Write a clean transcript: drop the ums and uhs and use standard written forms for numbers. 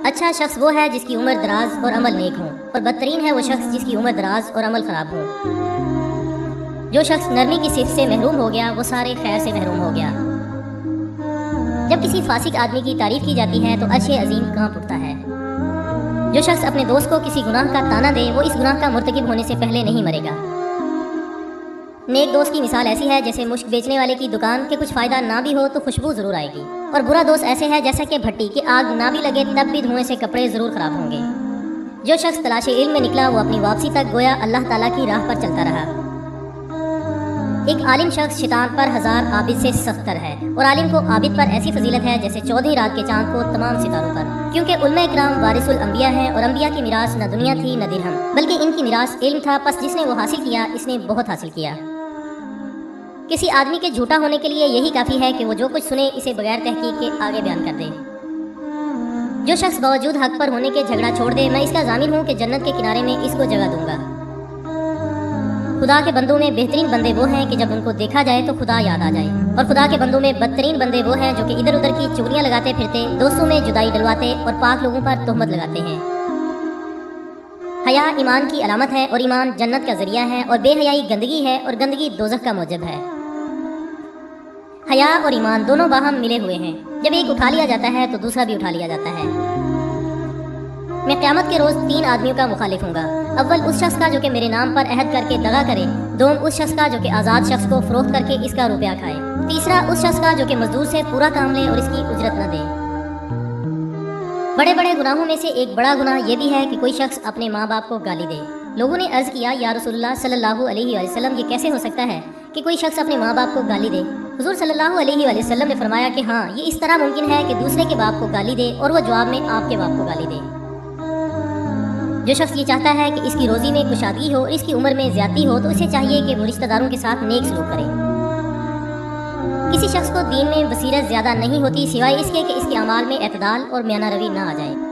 اچھا شخص وہ ہے جس کی عمر دراز اور عمل نیک ہوں، اور بدترین ہے وہ شخص جس کی عمر دراز اور عمل خراب ہو۔ جو شخص نرمی کی صفت سے محروم ہو گیا وہ سارے خیر سے محروم ہو گیا۔ جب کسی فاسق آدمی کی تعریف کی جاتی ہے تو عرش عظیم کانپ اٹھتا ہے۔ جو شخص اپنے دوست کو کسی گناہ کا تانا دے وہ اس گناہ کا مرتکب ہونے سے پہلے نہیں مرے گا۔ نیک دوست کی مثال ایسی ہے جیسے مشک بیچنے والے کی دکان کے کچھ فائدہ نہ بھی ہو تو خوشبو ضرور آئے گی، اور برا دوست ایسے ہے جیسا کہ بھٹی کی آگ نہ بھی لگے تب بھی دھوئیں سے کپڑے ضرور خراب ہوں گے۔ جو شخص تلاش علم میں نکلا وہ اپنی واپسی تک گویا اللہ تعالیٰ کی راہ پر چلتا رہا۔ ایک عالم شخص شیطان پر 1000 عابد سے سخت تر ہے، اور عالم کو عابد پر ایسی فضیلت ہے جیسے 14 رات کے چاند کو تمام ستاروں پر، کیونکہ علماء کرام وارث الانبیاء ہیں، اور انبیاء کی میراث نہ دنیا تھی نہ درہم، بلکہ ان کی میراث علم تھا، پس جس نے وہ حاصل کیا اس نے بہت حاصل کیا۔ کسی آدمی کے جھوٹا ہونے کے لیے یہی کافی ہے کہ وہ جو کچھ سنے اسے بغیر تحقیق کے آگے بیان کر دے۔ جو شخص باوجود حق پر ہونے کے جھگڑا چھوڑ دے، میں اس کا ضامن ہوں کہ جنت کے کنارے میں اس کو جگہ دوں گا۔ خدا کے بندوں میں بہترین بندے وہ ہیں کہ جب ان کو دیکھا جائے تو خدا یاد آ جائے، اور خدا کے بندوں میں بدترین بندے وہ ہیں جو کہ ادھر ادھر کی چغلیاں لگاتے پھرتے، دوستوں میں جدائی ڈلواتے اور پاک لوگوں پر تہمت لگاتے ہیں۔ حیا ایمان کی علامت ہے، اور ایمان جنت کا ذریعہ ہے، اور بے حیائی گندگی ہے، اور گندگی دوزخ کا موجب ہے۔ حیا اور ایمان دونوں باہم ملے ہوئے ہیں، جب ایک اٹھا لیا جاتا ہے تو دوسرا بھی اٹھا لیا جاتا ہے۔ میں قیامت کے روز 3 آدمیوں کا مخالف ہوں گا۔ اول اس شخص کا جو کہ میرے نام پر عہد کر کے دغا کرے، دوم اس شخص کا جو کہ آزاد شخص کو فروخت کر کے اس کا روپیہ کھائے، تیسرا اس شخص کا جو کہ مزدور سے پورا کام لے اور اس کی اجرت نہ دے۔ بڑے بڑے گناہوں میں سے ایک بڑا گناہ یہ بھی ہے کہ کوئی شخص اپنے ماں باپ کو گالی دے۔ لوگوں نے عرض کیا، یا رسول اللہ صلی اللہ علیہ وآلہ وسلم، یہ کیسے ہو سکتا ہے کہ کوئی شخص اپنے ماں باپ کو گالی دے؟ حضور صلی اللہ علیہ وآلہ وسلم نے فرمایا کہ ہاں، یہ اس طرح ممکن ہے کہ دوسرے کے باپ کو گالی دے اور وہ جواب میں آپ کے باپ کو گالی دے۔ جو شخص یہ چاہتا ہے کہ اس کی روزی میں کشادگی ہو اور اس کی عمر میں زیادتی ہو تو اسے چاہیے کہ وہ رشتہ داروں کے ساتھ نیک سلوک کرے۔ کسی شخص کو دین میں بصیرت زیادہ نہیں ہوتی سوائے اس کے کہ اس کے اعمال میں اعتدال اور میانہ روی نہ آ جائے۔